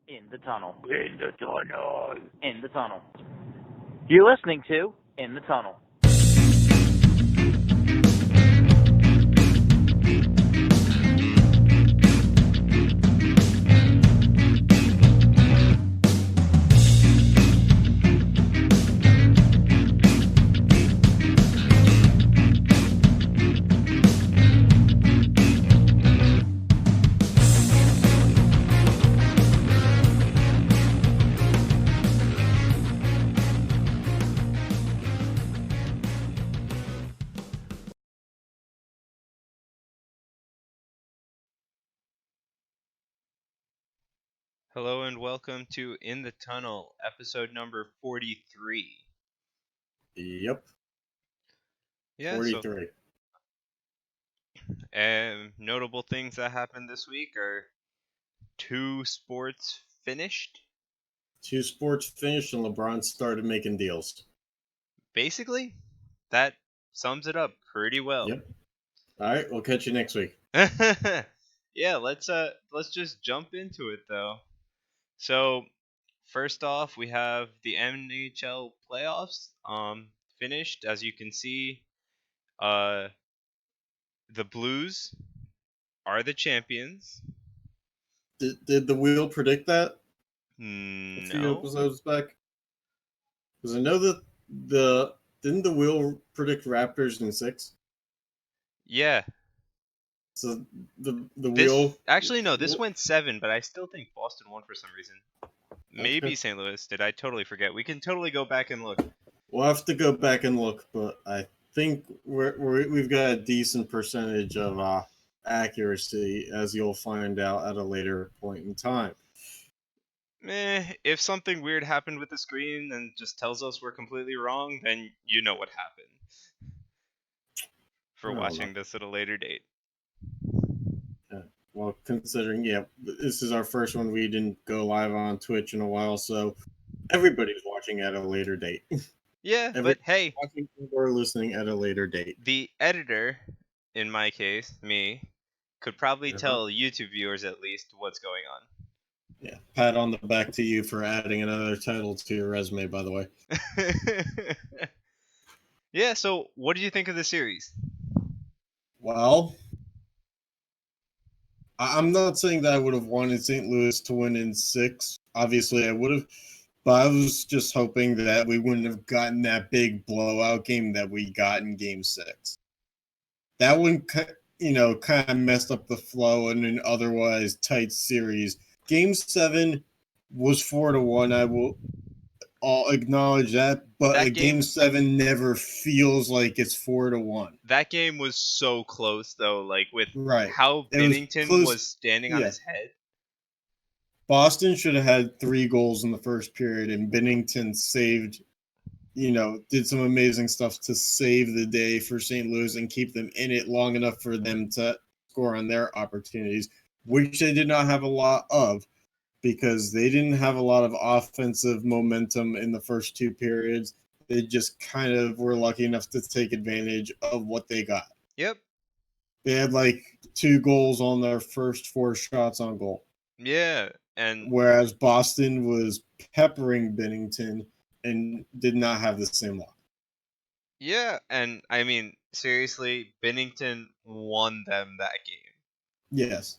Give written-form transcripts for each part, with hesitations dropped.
In the tunnel. In the tunnel. In the tunnel. You're listening to In the Tunnel. Hello and welcome to In the Tunnel, episode number 43. Yep. Yeah, 43. notable things that happened this week are 2 sports finished. 2 sports finished and LeBron started making deals. Basically, that sums it up pretty well. Yep. All right, we'll catch you next week. Yeah, let's just jump into it though. So, first off, we have the NHL playoffs finished. As you can see, the Blues are the champions. Did the wheel predict that a few No. episodes back? Because I know that didn't the wheel predict Raptors in 6? Yeah. So the wheel Actually no, this went 7, but I still think Boston won for some reason. Maybe Okay. St. Louis did. I totally forget. We can totally go back and look. We'll have to go back and look, but I think we've got a decent percentage of accuracy, as you'll find out at a later point in time. If something weird happened with the screen and just tells us we're completely wrong, then you know what happened. For watching this at a later date. Well, considering, this is our first one. We didn't go live on Twitch in a while, so everybody's watching at a later date. Yeah, but hey, watching or listening at a later date. The editor, in my case, me, could probably tell YouTube viewers at least what's going on. Yeah, pat on the back to you for adding another title to your resume, by the way. Yeah, so what did you think of the series? Well, I'm not saying that I would have wanted St. Louis to win in 6. Obviously, I would have. But I was just hoping that we wouldn't have gotten that big blowout game that we got in Game 6. That one, kind of messed up the flow in an otherwise tight series. Game 7 was 4-1. I will all acknowledge that, but Game 7 never feels like it's 4-1. That game was so close, though, like with right. how Binnington was standing on his head. Boston should have had 3 goals in the first period, and Binnington saved, did some amazing stuff to save the day for St. Louis and keep them in it long enough for them to score on their opportunities, which they did not have a lot of because they didn't have a lot of offensive momentum in the first 2 periods. They just kind of were lucky enough to take advantage of what they got. Yep. They had like 2 goals on their first 4 shots on goal. Yeah, and whereas Boston was peppering Binnington and did not have the same luck. Yeah, and I mean, seriously, Binnington won them that game. Yes.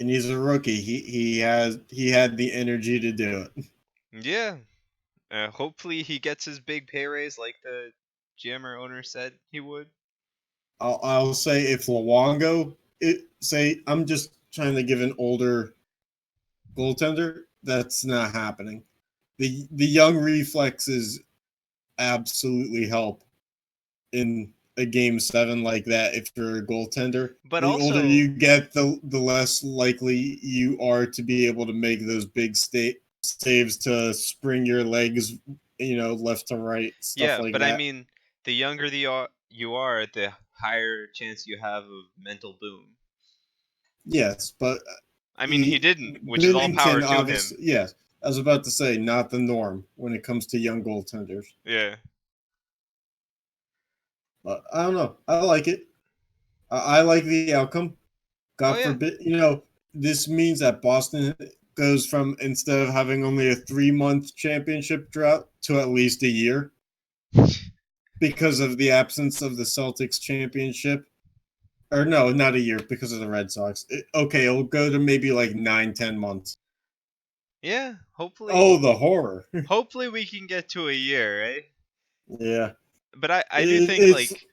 And he's a rookie. He had the energy to do it. Yeah. Hopefully he gets his big pay raise like the GM or owner said he would. I'll say if Luongo, I'm just trying to give an older goaltender, that's not happening. The young reflexes absolutely help in a Game 7 like that if you're a goaltender. But the older you get, the less likely you are to be able to make those big saves to spring your legs, left to right, stuff like that. Yeah, but I mean, the younger you are, the higher chance you have of mental boom. Yes, but I mean, he didn't, which is all power to him. Yes, I was about to say, not the norm when it comes to young goaltenders. Yeah. But I don't know. I like it. I like the outcome. God forbid, this means that Boston goes from, instead of having only a 3-month championship drought, to at least a year because of the absence of the Celtics championship. Or no, not a year because of the Red Sox. It'll go to maybe like 9-10 months. Yeah, hopefully. Oh, the horror. Hopefully we can get to a year, right? Yeah. But I do think like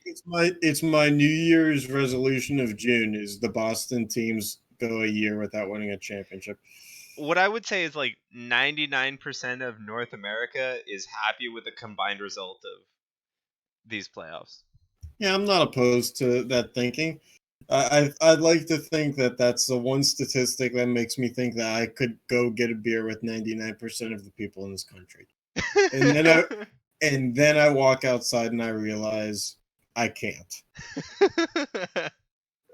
it's my New Year's resolution of June is the Boston teams go a year without winning a championship. what I would say is like 99% of North America is happy with the combined result of these playoffs. Yeah, I'm not opposed to that thinking. I'd like to think that that's the one statistic that makes me think that I could go get a beer with 99% of the people in this country, and then I walk outside and I realize I can't,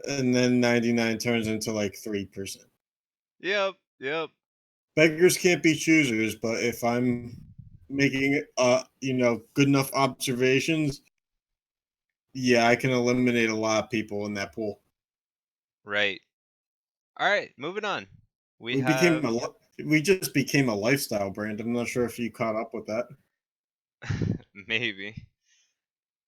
and then 99 turns into like 3%. Yep. Beggars can't be choosers, but if I'm making good enough observations, yeah, I can eliminate a lot of people in that pool. Right. All right, moving on. We We just became a lifestyle brand. I'm not sure if you caught up with that. maybe.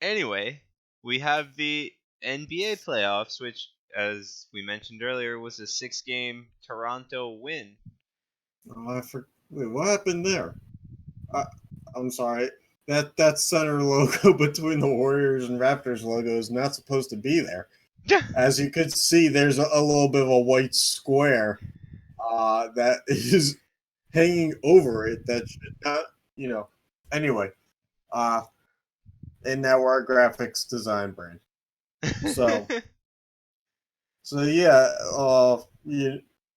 Anyway, we have the NBA playoffs, which, as we mentioned earlier, was a 6-game Toronto win. Oh, wait, what happened there? I'm sorry. That center logo between the Warriors and Raptors logo is not supposed to be there. As you could see, there's a little bit of a white square that is hanging over it that should not, Anyway, and now we're our graphics design brand. So yeah,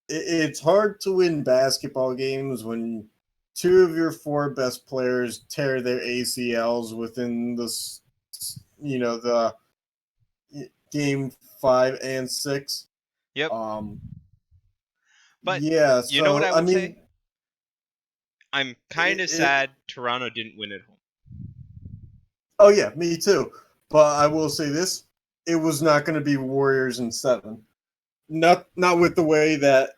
it's hard to win basketball games when 2 of your 4 best players tear their ACLs within the game 5 and 6. Yep. But yeah, so you know what I would mean, say? I'm kind of sad Toronto didn't win at home. Oh yeah, me too. But I will say this: it was not going to be Warriors in 7. Not with the way that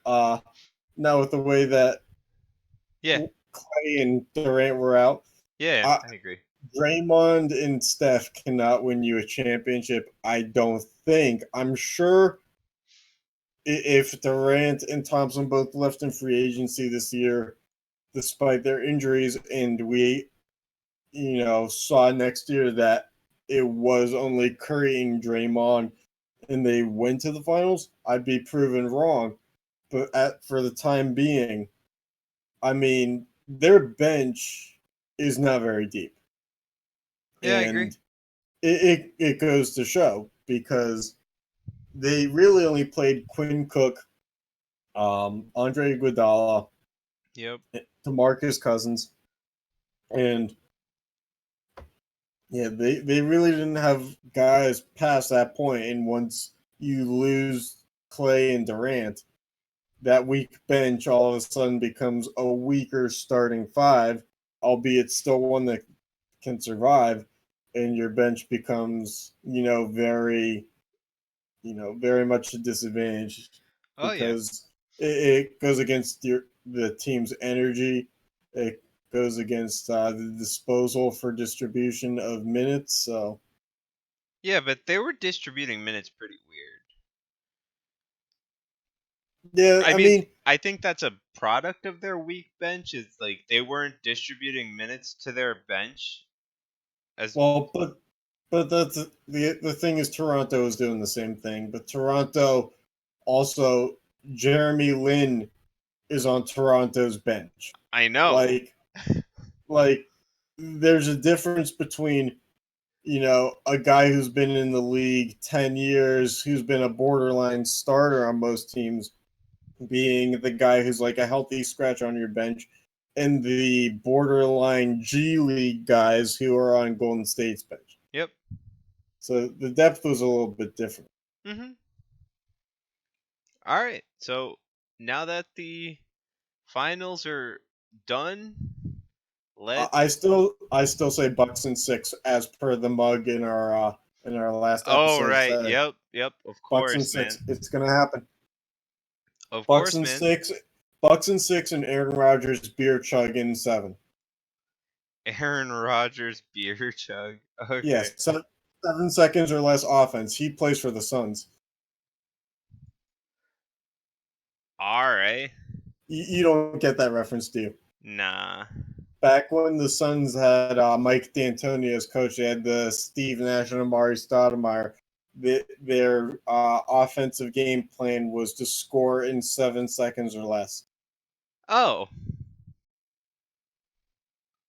Yeah. Clay and Durant were out. Yeah, I agree. Draymond and Steph cannot win you a championship. I don't think. I'm sure if Durant and Thompson both left in free agency this year, despite their injuries, and we, saw next year that it was only Curry and Draymond, and they went to the finals, I'd be proven wrong. But for the time being, I mean, their bench is not very deep. Yeah, And I agree. It goes to show because they really only played Quinn Cook, Andre Iguodala, Yep. DeMarcus Cousins, and yeah, they really didn't have guys past that point. And once you lose Clay and Durant, that weak bench all of a sudden becomes a weaker starting 5, albeit still one that can survive, and your bench becomes, very much a disadvantage Oh yeah. because it goes against the team's energy. It goes against the disposal for distribution of minutes. So Yeah, but they were distributing minutes pretty weird. yeah, I mean, I think that's a product of their weak bench. Is like they weren't distributing minutes to their bench as well, but that's the thing is Toronto is doing the same thing. But Toronto also, Jeremy Lin is on Toronto's bench. I know. Like there's a difference between a guy who's been in the league 10 years, who's been a borderline starter on most teams, being the guy who's like a healthy scratch on your bench, and the borderline G League guys who are on Golden State's bench. Yep. So the depth was a little bit different. Mhm. All right. So now that the finals are done, let's. I still say Bucks in 6 as per the mug in our last Oh episode. right. Said. Yep. Of Bucks in course, 6. man. It's gonna happen. Of Bucks course, in man. 6, Bucks in 6 and Aaron Rodgers beer chug in 7. Aaron Rodgers beer chug. Okay. Yes, 7 seconds or less offense. He plays for the Suns. All right. You don't get that reference, do you? Nah. Back when the Suns had Mike D'Antoni as coach, they had the Steve Nash and Amari Stoudemire. Their offensive game plan was to score in 7 seconds or less. Oh.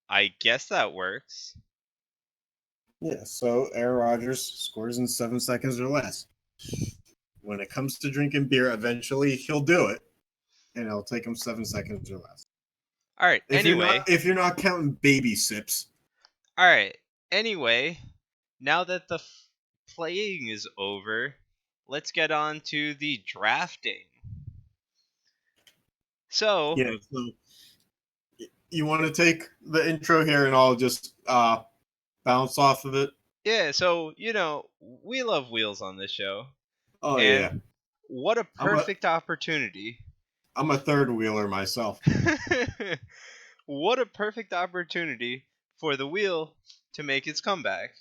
I guess that works. Yeah, so Aaron Rodgers scores in 7 seconds or less. When it comes to drinking beer, eventually he'll do it, and it'll take him 7 seconds or less. All right. If Anyway. you're not counting baby sips. All right. Anyway, now that the playing is over, let's get on to the drafting. So, Yeah, so you want to take the intro here, and I'll just bounce off of it. yeah, so, we love wheels on this show. Oh and yeah, what a perfect opportunity. I'm a third wheeler myself. What a perfect opportunity for the wheel to make its comeback.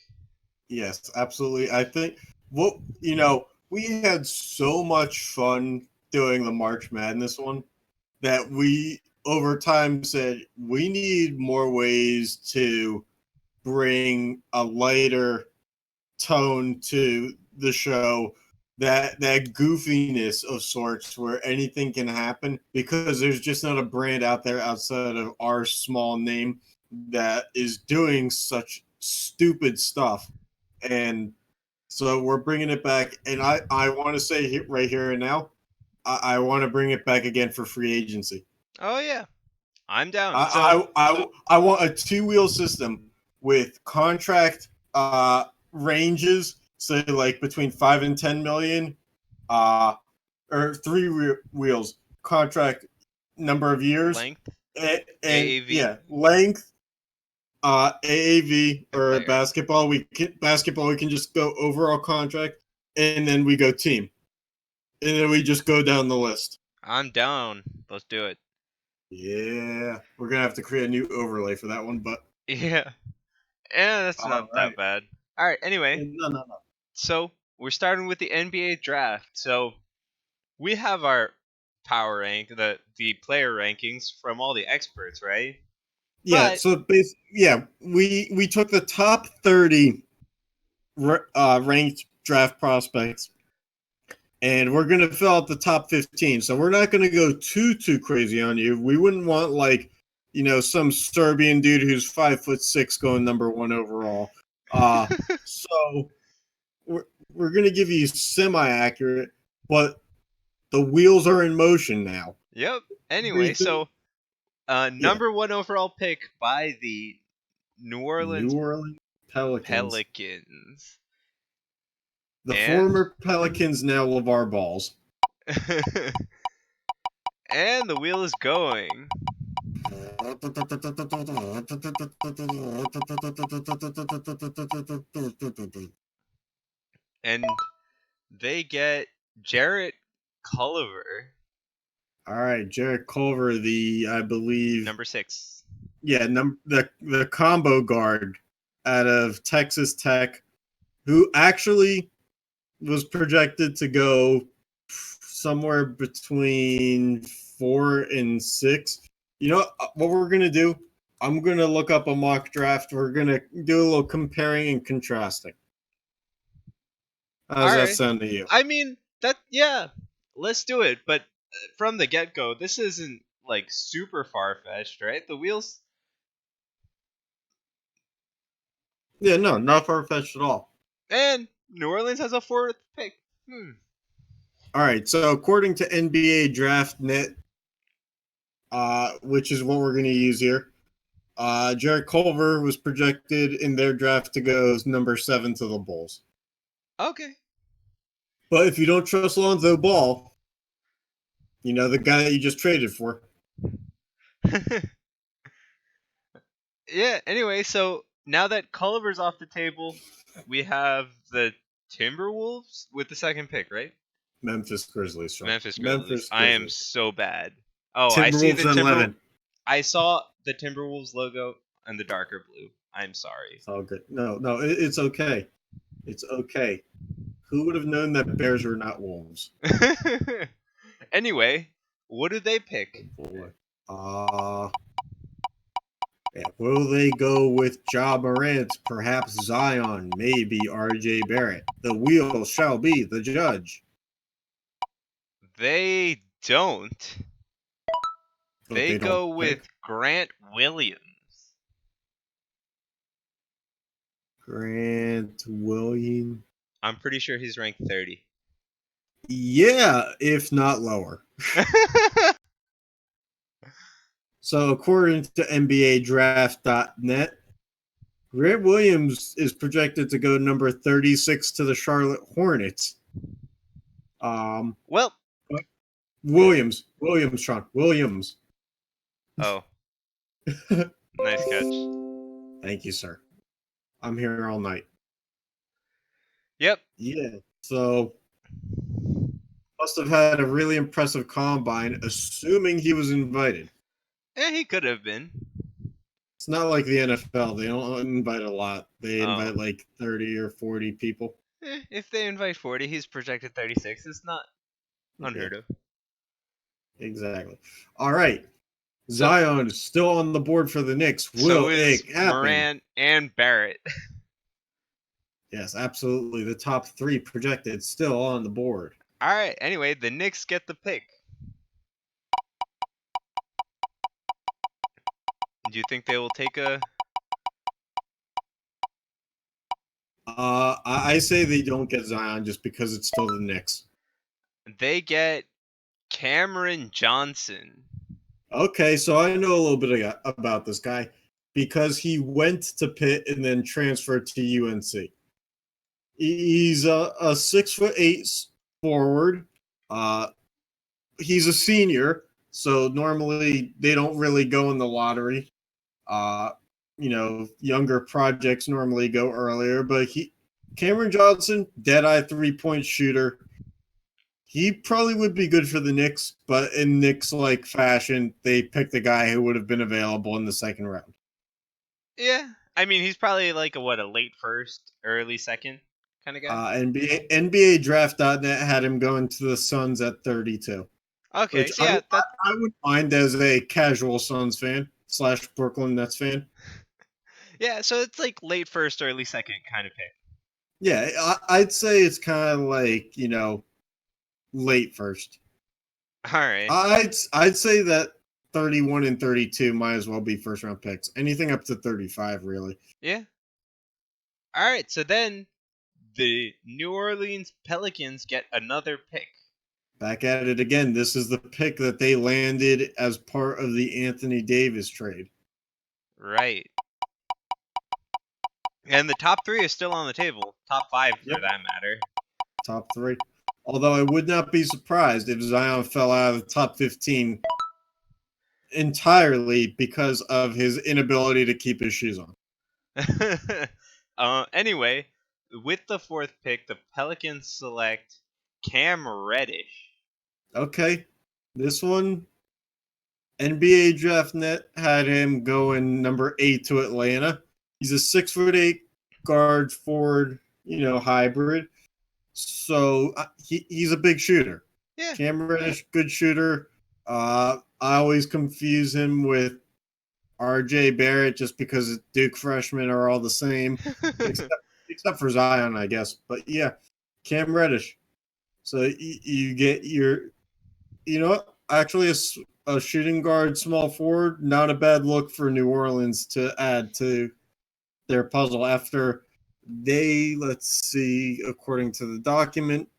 Yes, absolutely. I think we had so much fun doing the March Madness one that we over time said we need more ways to bring a lighter tone to the show, that goofiness of sorts where anything can happen, because there's just not a brand out there outside of our small name that is doing such stupid stuff. And so we're bringing it back, and I want to say right here and now, I want to bring it back again for free agency. Oh yeah, I'm down. I want a 2-wheel system with contract ranges, say like between 5 and 10 million, or 3 wheels, contract number of years, length, and AAV, yeah, length, AAV, and or player. basketball. We can just go overall contract, and then we go team, and then we just go down the list. I'm down. Let's do it. Yeah, we're gonna have to create a new overlay for that one, but Yeah, that's not that bad. All right. Anyway, no. so we're starting with the NBA draft. So we have our power rank, the player rankings from all the experts, right? Yeah, But so we took the top 30 ranked draft prospects, and we're going to fill out the top 15. So we're not going to go too crazy on you. We wouldn't want some Serbian dude who's 5'6" going number 1 overall. So we're going to give you semi-accurate, but the wheels are in motion now. Yep. Anyway, so number 1 overall pick by the New Orleans Pelicans. The former Pelicans, now LeVar Balls. And the wheel is going. And they get Jarrett Culver. All right, Jarrett Culver, I believe Number 6. Yeah, the combo guard out of Texas Tech, who actually was projected to go somewhere between 4 and 6. You know what we're gonna do? I'm gonna look up a mock draft. We're gonna do a little comparing and contrasting. How does that sound to you? I mean, let's do it. But from the get-go, this isn't like super far-fetched, right? The wheels. Yeah, no, not far-fetched at all. And New Orleans has a 4th pick. All right, so according to NBA Draft Net, which is what we're going to use here, Jarrett Culver was projected in their draft to go as number 7 to the Bulls. Okay. But if you don't trust Lonzo Ball, the guy that you just traded for. Yeah, anyway, so now that Culver's off the table, we have the Timberwolves with the 2nd pick, right? Memphis Grizzlies. Memphis Grizzlies. I am so bad. Oh, I see the Timberwolves at 11. I saw the Timberwolves logo and the darker blue. I'm sorry. It's all good. No, it's okay. It's okay. Who would have known that Bears were not Wolves? Anyway, what do they pick? Oh boy. Yeah. Will they go with Ja Morant, perhaps Zion, maybe RJ Barrett? The wheel shall be the judge. They don't. Oh, They they don't go with pick Grant Williams. Grant Williams. I'm pretty sure he's ranked 30. Yeah, if not lower. So according to NBA Draft.net, Grant Williams is projected to go number 36 to the Charlotte Hornets. Well, Williams, Sean, Williams. oh, nice catch. Thank you, sir. I'm here all night. Yep. Yeah, so must have had a really impressive combine, assuming he was invited. He could have been. It's not like the NFL. They don't invite a lot. They Oh. invite like 30 or 40 people. If they invite 40, he's projected 36. It's not unheard of. Exactly. All right. Zion is still on the board for the Knicks. Will So is it happen? Morant and Barrett. Yes, absolutely. The top three projected still on the board. All right. Anyway, the Knicks get the pick. Do you think they will take a? I say they don't get Zion just because it's still the Knicks. They get Cameron Johnson. Okay, so I know a little bit about this guy because he went to Pitt and then transferred to UNC. He's a 6'8" forward. He's a senior, so normally they don't really go in the lottery. Younger projects normally go earlier, but Cameron Johnson, dead-eye three-point shooter. He probably would be good for the Knicks, but in Knicks-like fashion, they picked a guy who would have been available in the second round. Yeah, I mean he's probably like a late first, early second kind of guy. NBA Draft.net had him going to the Suns at 32. Okay, Which so yeah, I would mind as a casual Suns fan / Brooklyn Nets fan. Yeah, so it's like late first, early second kind of pick. Yeah, I'd say it's kind of like, late first. All right. I'd say that 31 and 32 might as well be first round picks. Anything up to 35, really. Yeah. All right, so then the New Orleans Pelicans get another pick. Back at it again. This is the pick that they landed as part of the Anthony Davis trade. Right. And the top three is still on the table. Top five, for that matter. Top three. Although I would not be surprised if Zion fell out of the top 15 entirely because of his inability to keep his shoes on. Anyway, with the fourth pick, the Pelicans select Cam Reddish. Okay. This one, NBA DraftNet had him going number 8 to Atlanta. He's a 6'8" guard forward, hybrid. So he's a big shooter. Yeah. Cam Reddish, good shooter. I always confuse him with RJ Barrett just because Duke freshmen are all the same, except for Zion, I guess. But yeah, Cam Reddish. So you get actually a shooting guard, small forward, not a bad look for New Orleans to add to their puzzle after let's see, according to the document,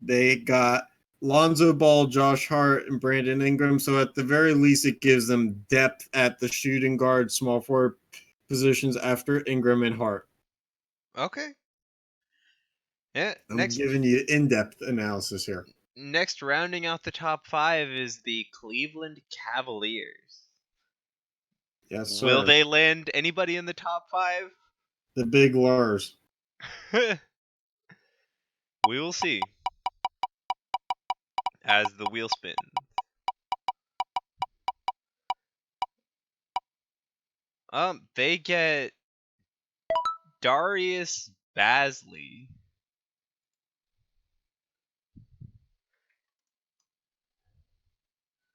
they got Lonzo Ball, Josh Hart, and Brandon Ingram. So at the very least, it gives them depth at the shooting guard, small forward positions after Ingram and Hart. Okay. Yeah. I'm giving you in-depth analysis here. Next, rounding out the top five is the Cleveland Cavaliers. Yes, sir. Will they land anybody in the top five? The big Lurs. We will see. As the wheel spins. They get Darius Basley.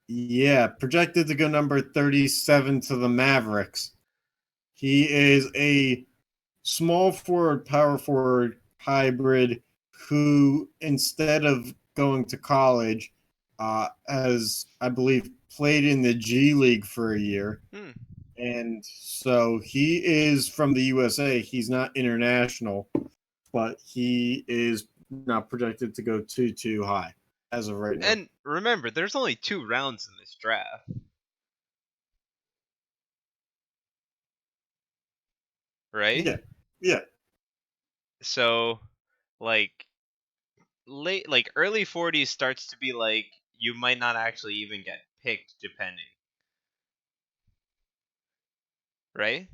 Yeah, projected to go number 37 to the Mavericks. He is a small forward, power forward hybrid who, instead of going to college, has, I believe, played in the G League for a year. And so he is from the USA. He's not international, but he is not projected to go too high as of right now. And remember, there's only 2 rounds in this draft. Right? Yeah. So, like, early 40s starts to be like you might not actually even get picked depending. Right?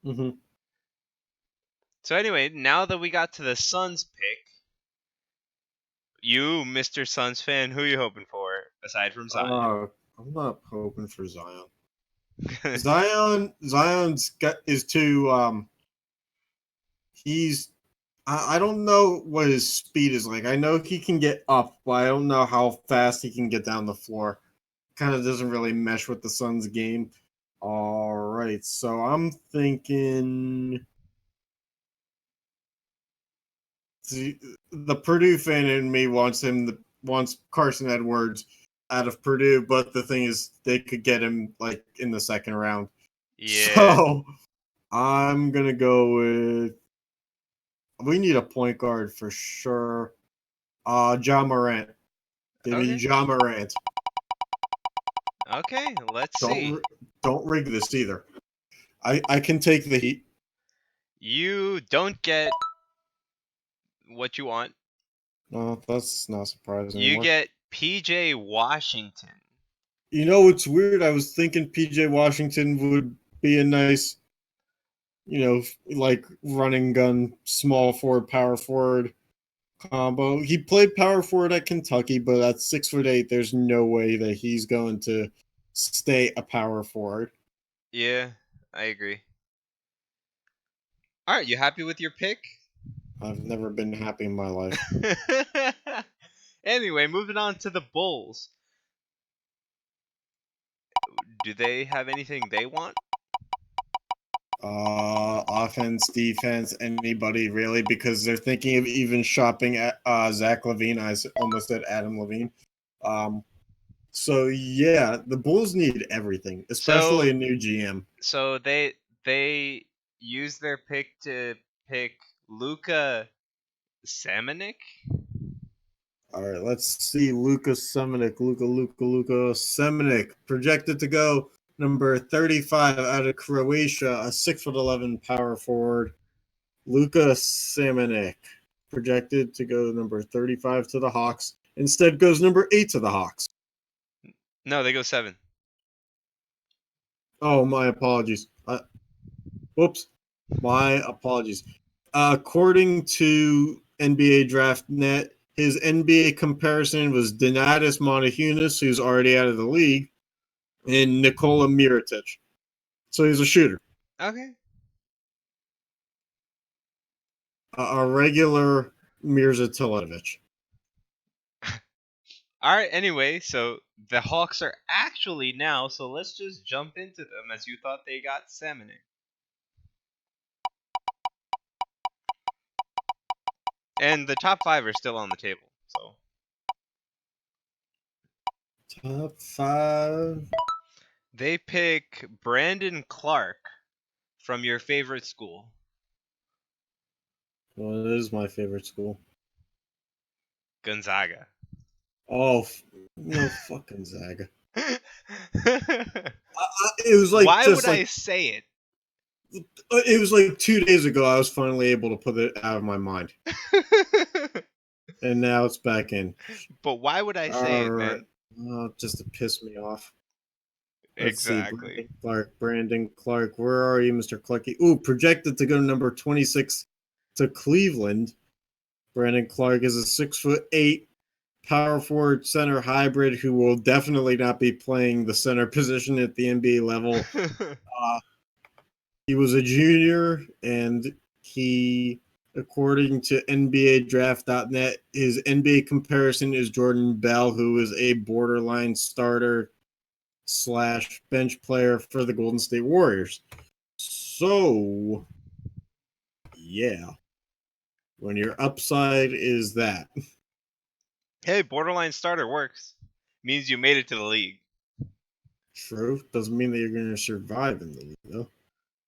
Mm-hmm. So anyway, now that we got to the Suns pick, you, Mr. Suns fan, who are you hoping for aside from Zion? I'm not hoping for Zion. Zion's is too. He's. I don't know what his speed is like. I know he can get up, but I don't know how fast he can get down the floor. Kind of doesn't really mesh with the Suns' game. All right, so I'm thinking the Purdue fan in me wants Carson Edwards out of Purdue, but the thing is, they could get him like in the second round. Yeah. So I'm gonna go with. We need a point guard for sure. John Morant. Give me Okay. John Morant. Okay, let's see. Don't rig this either. I can take the heat. You don't get what you want. No, that's not surprising You anymore. get PJ Washington. You know, it's weird. I was thinking PJ Washington would be a nice, like running gun, small forward, power forward combo. He played power forward at Kentucky, but at 6'8", there's no way that he's going to stay a power forward. Yeah, I agree. All right, you happy with your pick? I've never been happy in my life. Anyway, moving on to the Bulls. Do they have anything they want? Offense, defense, anybody really, because they're thinking of even shopping at Zach LaVine. I almost said Adam Levine. So yeah, the Bulls need everything, especially a new GM. So they use their pick to pick Luka Samanic. All right, let's see. Luka Semenic, projected to go number 35 out of Croatia, a 6'11" power forward. Luka Semenic, projected to go number 35 to the Hawks. Instead, goes number 8 to the Hawks. No, they go 7. Oh, my apologies. Whoops. My apologies. According to NBA Draft Net, his NBA comparison was Donatas Montjunas, who's already out of the league, and Nikola Mirotic. So he's a shooter. Okay. A regular Mirza Teletovic. All right. Anyway, so the Hawks are actually now. So let's just jump into them as you thought they got Samanic. And the top 5 are still on the table. So Top 5. they pick Brandon Clark from your favorite school. Well, it is my favorite school. Gonzaga. Oh, no fucking Zaga. It was like Why just would like I say it? it was like 2 days ago. I was finally able to put it out of my mind, and now it's back in. But why would I say it, Alright. man? Just to piss me off. Let's Exactly. see. Brandon Clark. Where are you, Mr. Clarky? Ooh, projected to go number 26 to Cleveland. Brandon Clark is a 6'8" power forward center hybrid who will definitely not be playing the center position at the NBA level. He was a junior, and he, according to NBA Draft.net, his NBA comparison is Jordan Bell, who is a borderline starter / bench player for the Golden State Warriors. So, yeah, when your upside is that. Hey, borderline starter works. Means you made it to the league. True. Doesn't mean that you're going to survive in the league, though.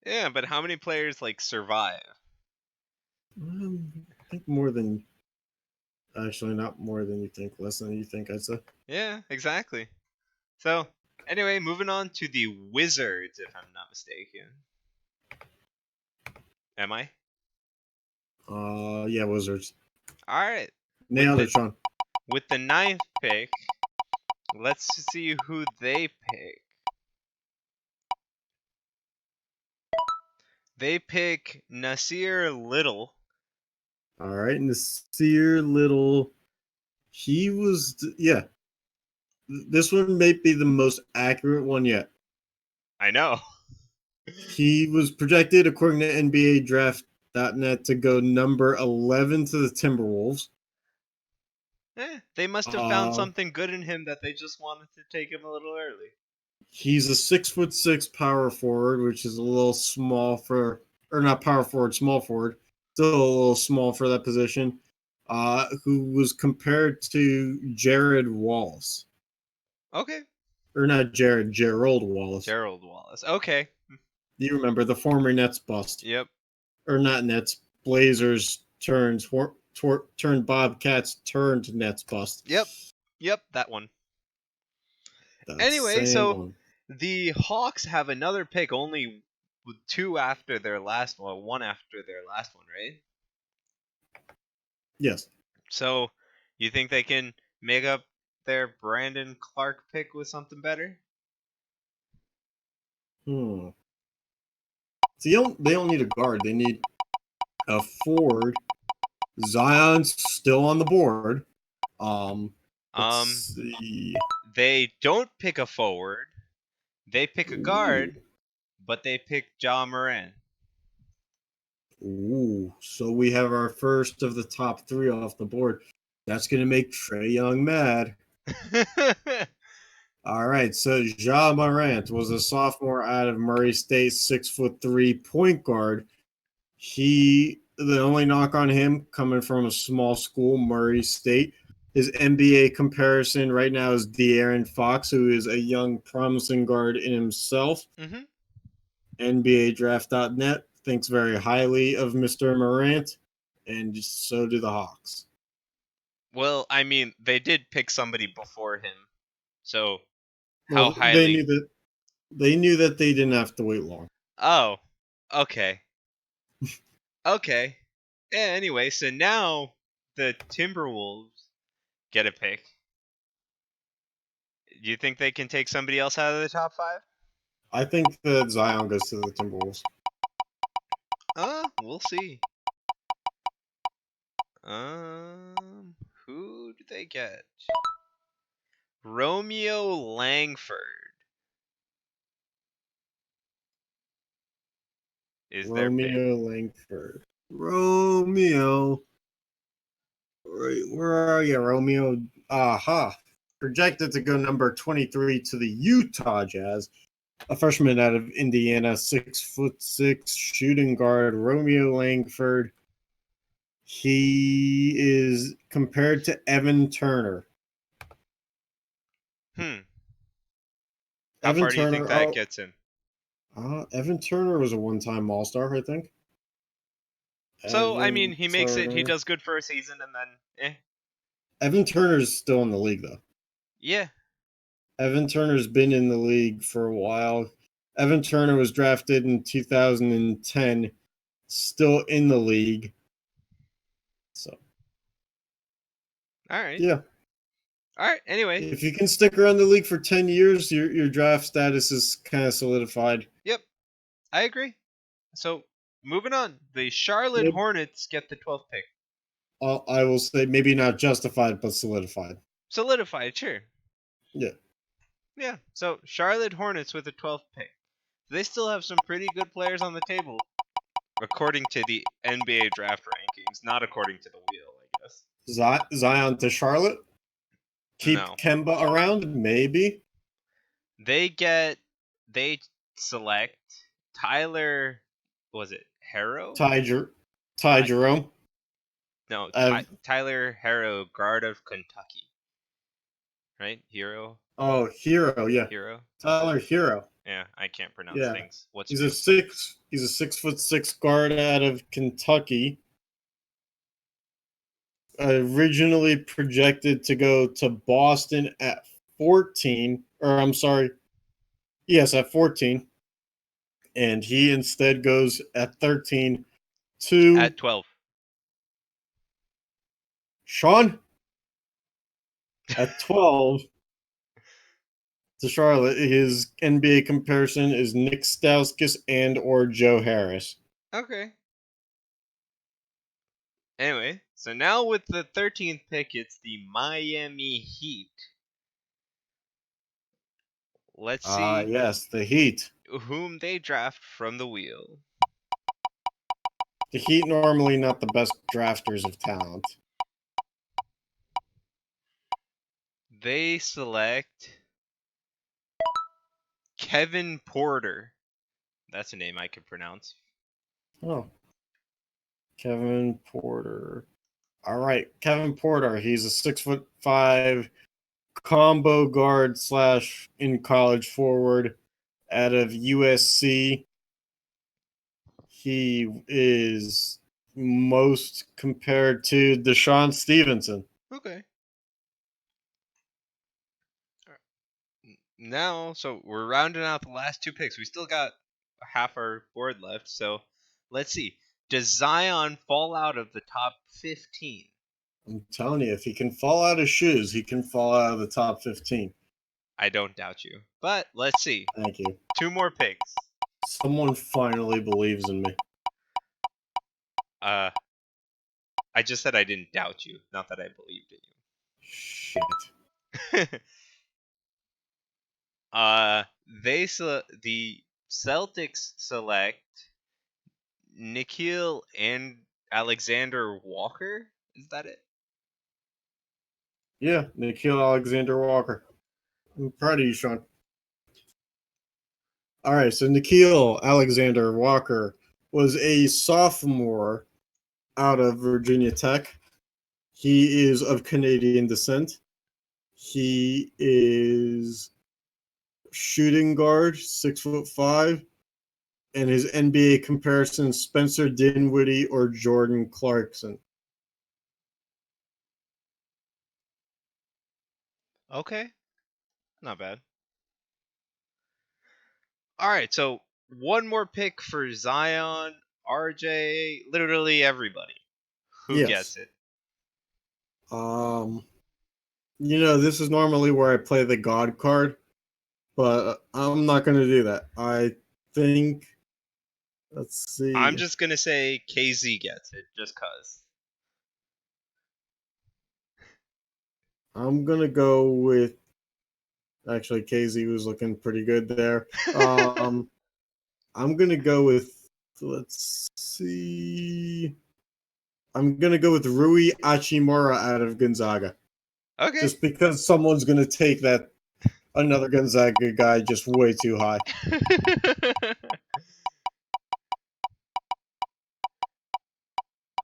Yeah, but how many players survive? I think more than. Actually, not more than you think, less than you think, I'd say. Yeah, exactly. So, anyway, moving on to the Wizards, if I'm not mistaken. Am I? Yeah, Wizards. All right. Nailed it, Sean. With the 9th pick, let's see who they pick. They pick Nasir Little. All right, Nasir Little. He was, yeah. This one may be the most accurate one yet. I know. He was projected, according to NBA Draft.net, to go number 11 to the Timberwolves. They must have found something good in him that they just wanted to take him a little early. He's a 6'6" power forward, which is a little small for, or not power forward, small forward. Still a little small for that position. Who was compared to Jared Wallace. Okay. Or not Jared, Gerald Wallace. Gerald Wallace. Okay. You remember the former Nets bust. Yep. Or not Nets, Blazers turned Bobcats turned Nets bust. Yep, that one. That Anyway, same so one. the Hawks have another pick, only 2 after their last one, 1 after their last one, right? Yes. So, you think they can make up their Brandon Clark pick with something better? So they don't need a guard. They need a forward. Zion's still on the board. Let's see. They don't pick a forward. They pick a guard, but they pick Ja Morant. Ooh, so we have our first of the top 3 off the board. That's going to make Trae Young mad. All right, so Ja Morant was a sophomore out of Murray State, 6'3" point guard. The only knock on him coming from a small school, Murray State, his NBA comparison right now is De'Aaron Fox, who is a young, promising guard in himself. Mm-hmm. NBA Draft.net thinks very highly of Mr. Morant, and so do the Hawks. Well, I mean, they did pick somebody before him, so how Well, highly? They knew that they didn't have to wait long. Oh, okay. Okay. Yeah, anyway, so now the Timberwolves get a pick. Do you think they can take somebody else out of the top 5? I think that Zion goes to the Timberwolves. We'll see. Who do they get? Romeo Langford is their pick. Romeo Langford. Romeo. Where are you, Romeo? Aha. Projected to go number 23 to the Utah Jazz. A freshman out of Indiana, 6'6" shooting guard, Romeo Langford. He is compared to Evan Turner. How Evan far do you think Turner, that gets him? Evan Turner was a one-time All-Star, I think. So, I mean, he makes it, he Turner. does good for a season, and then, Evan Turner's still in the league, though. Yeah. Evan Turner's been in the league for a while. Evan Turner was drafted in 2010, still in the league. So, All right. yeah. All right, anyway. If you can stick around the league for 10 years, your draft status is kind of solidified. Yep, I agree. So, moving on. The Charlotte Hornets get the 12th pick. I will say maybe not justified, but solidified. Solidified, sure. Yeah. Yeah, so Charlotte Hornets with the 12th pick. they still have some pretty good players on the table, according to the NBA draft rankings, not according to the wheel, I guess. Zion to Charlotte? Keep No. Kemba around? Maybe. They select Tyler, was it Harrow? Ty Jerome. No, I've, Tyler Harrow, guard of Kentucky. Right? Hero? Hero, yeah. Hero? Tyler Hero. Yeah, I can't pronounce Yeah. things. What's He's new? he's a 6'6" guard out of Kentucky. Originally projected to go to Boston at 14, or I'm sorry, yes, at 14. And he instead goes at 13 to At 12. Sean at 12 to Charlotte. His NBA comparison is Nick Stauskas and or Joe Harris. Okay. Anyway, so now with the 13th pick, it's the Miami Heat. Let's see Yes, the Heat. whom they draft from the wheel. The Heat normally not the best drafters of talent. They select Kevin Porter. That's a name I can pronounce. Oh, Kevin Porter. All right, Kevin Porter. He's a 6'5" combo guard slash in college forward out of USC. He is most compared to Deshaun Stevenson. Okay. Now, so we're rounding out the last two picks. We still got half our board left, so let's see. Does Zion fall out of the top 15? I'm telling you, if he can fall out of shoes, he can fall out of the top 15. I don't doubt you. But let's see. Thank you. Two more picks. Someone finally believes in me. I just said I didn't doubt you, not that I believed in Shit. you. The Celtics select Nikhil and Alexander Walker. Is that it? Yeah, Nikhil Alexander Walker. I'm proud of you, Sean. All right, so Nikhil Alexander Walker was a sophomore out of Virginia Tech. He is of Canadian descent. He is shooting guard, 6'5", and his NBA comparison: Spencer Dinwiddie or Jordan Clarkson. Okay, not bad. All right, so one more pick for Zion, RJ, literally everybody. Who Yes. gets it? This is normally where I play the God card, but I'm not going to do that. I think. Let's see. I'm just gonna say KZ gets it, just cause. I'm gonna go with. Actually, KZ was looking pretty good there. I'm gonna go with. Let's see. I'm gonna go with Rui Hachimura out of Gonzaga. Okay. Just because someone's gonna take that another Gonzaga guy just way too high.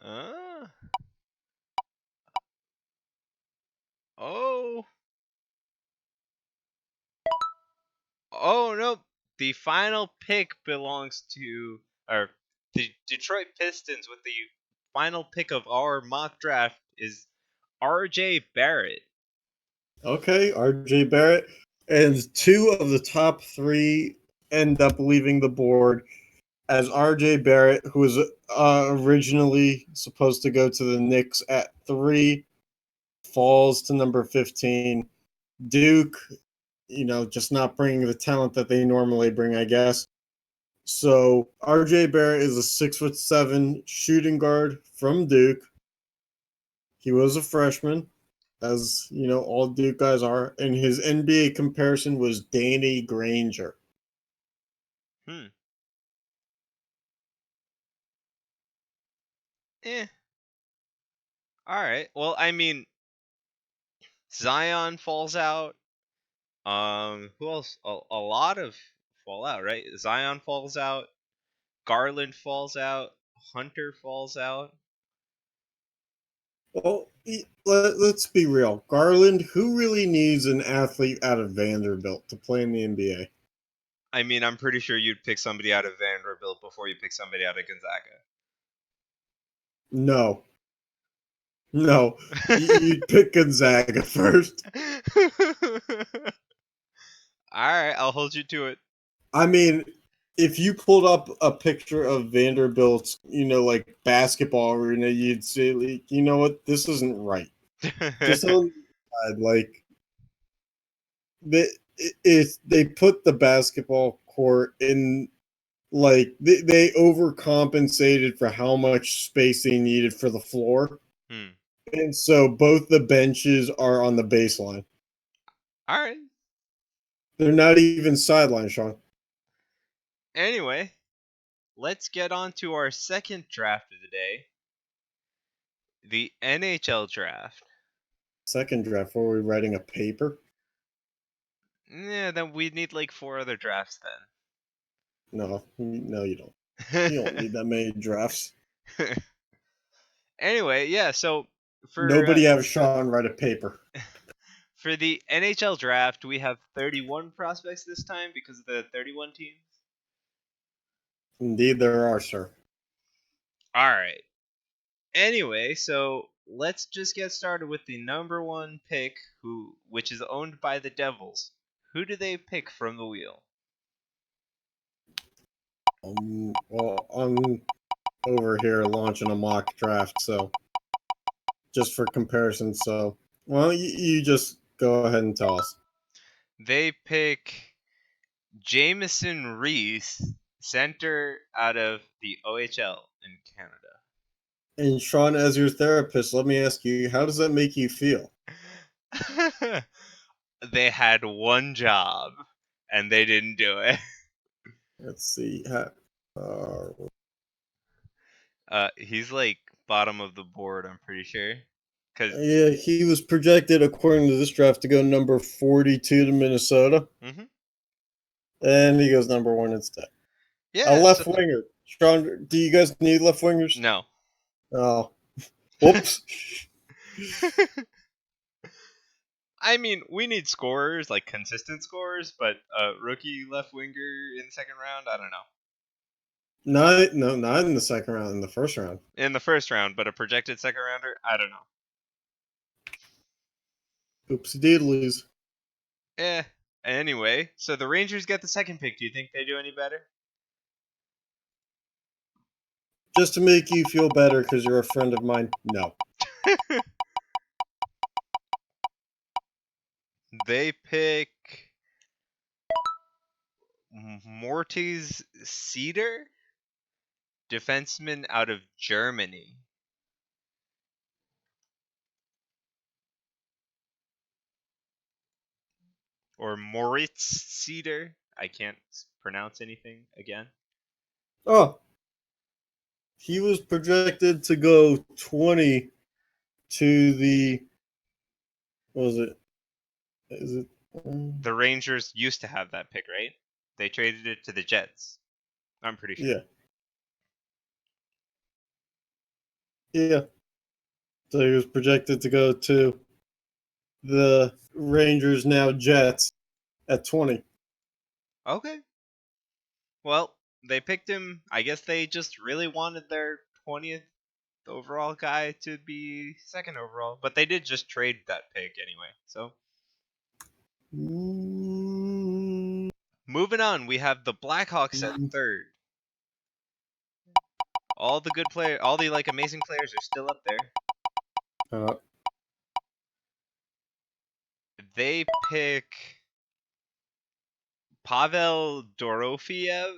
Ah. Oh. Oh no. The final pick belongs to the Detroit Pistons with the final pick of our mock draft is RJ Barrett. Okay, RJ Barrett. And two of the top three end up leaving the board as RJ Barrett, who was originally supposed to go to the Knicks at 3, falls to number 15. Duke, just not bringing the talent that they normally bring, I guess. So RJ Barrett is a 6'7" shooting guard from Duke. He was a freshman, as all Duke guys are, and his NBA comparison was Danny Granger. Hmm. Eh. All right. Well, I mean, Zion falls out. Who else? A lot of fall out, right? Zion falls out. Garland falls out. Hunter falls out. Well, let's be real. Garland, who really needs an athlete out of Vanderbilt to play in the NBA? I mean, I'm pretty sure you'd pick somebody out of Vanderbilt before you pick somebody out of No. No. You'd pick Gonzaga first. Gonzaga. All right, I'll hold you to it. I mean, if you pulled up a picture of Vanderbilt's, like basketball arena, you'd say, like, you know what, this isn't right. Just on the side, like they put the basketball court in, like they overcompensated for how much space they needed for the floor, Hmm. and so both the benches are on the baseline. All right. They're not even sideline, Sean. Anyway, let's get on to our second draft of the day, the NHL draft. Second draft, were we writing a paper? Yeah, then we need like 4 other drafts No, you don't. You don't then. need that many drafts. Anyway, yeah, so Nobody have Sean write a paper. for the NHL draft, we have 31 prospects this time because of the 31 teams. Indeed, there are, sir. All right. Anyway, so let's just get started with the number 1 pick, which is owned by the Devils. Who do they pick from the wheel? Well, I'm over here launching a mock draft, so just for comparison. So, well, you just go ahead and tell us. They pick Jameson Reese, center out of the OHL in Canada. And Sean, as your therapist, let me ask you, how does that make you feel? They had one job and they didn't do it. Let's see. He's like bottom of the board, I'm pretty sure. Yeah, he was projected, according to this draft, to go number 42 to Minnesota. Mm-hmm. And he goes number 1 instead. Yeah, A left winger. Sean, do you guys need left wingers? No. Oh. Whoops. I mean, we need scorers, like consistent scorers, but a rookie left winger in the second round, I don't know. Not in the second round, in the first round. In the first round, but a projected second rounder, I don't know. Oopsie doodlies. Anyway, so the Rangers get the second pick. Do you think they do any better? Just to make you feel better because you're a friend of mine, no. They pick Mortis Cedar, defenseman out of Germany. Or Moritz Cedar. I can't pronounce anything again. Oh. He was projected to go 20 to the. What was it? Is it? The Rangers used to have that pick, right? They traded it to the Jets. I'm pretty sure. Yeah. Yeah. So he was projected to go to the Rangers, now Jets, at 20. Okay. Well, they picked him. I guess they just really wanted their 20th overall guy to be second overall, but they did just trade that pick anyway. So, moving on, we have the Blackhawks at third. All the good players, all the like amazing players are still up there. They pick Pavel Dorofeyev,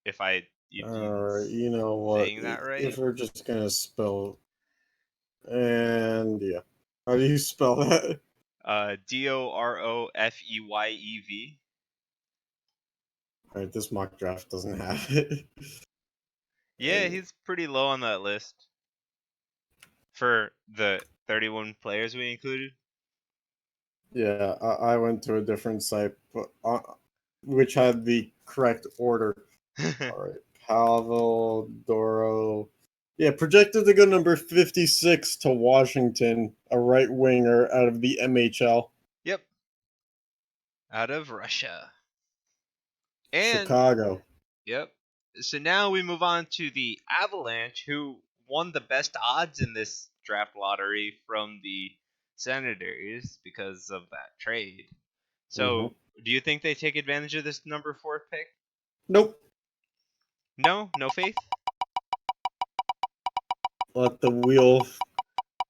if I Alright, you know what? saying that right. If we're just gonna spell, and yeah, how do you spell that? Dorofeyev. All right, this mock draft doesn't have it. Yeah, he's pretty low on that list for the 31 players we included. Yeah, I went to a different site, but which had the correct order. All right, Pavel Doro. Yeah, projected to go number 56 to Washington, a right winger out of the MHL. Yep. Out of Russia. And Chicago. yep. So now we move on to the Avalanche, who won the best odds in this draft lottery from the Senators because of that trade. So, do you think they take advantage of this number 4 pick? Nope. No faith. Let the wheel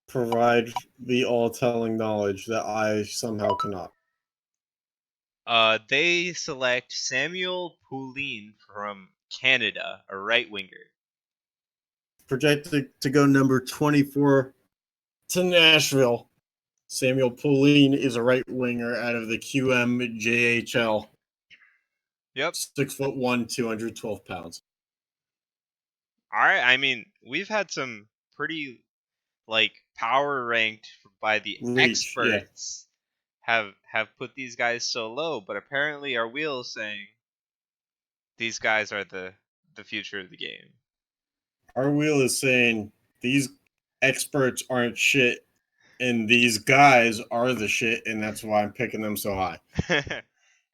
provide the all-telling knowledge that I somehow cannot. They select Samuel Poulin from Canada, a right winger. Projected to go number 24 to Nashville. Samuel Poulin is a right winger out of the QMJHL. Yep. 6'1", 212 pounds. All right. I mean, we've had some pretty power ranked by the Reach, yeah. experts have put these guys so low, but apparently our wheel is saying these guys are the future of the game. Our wheel is saying these experts aren't shit, and these guys are the shit, and that's why I'm picking them so high.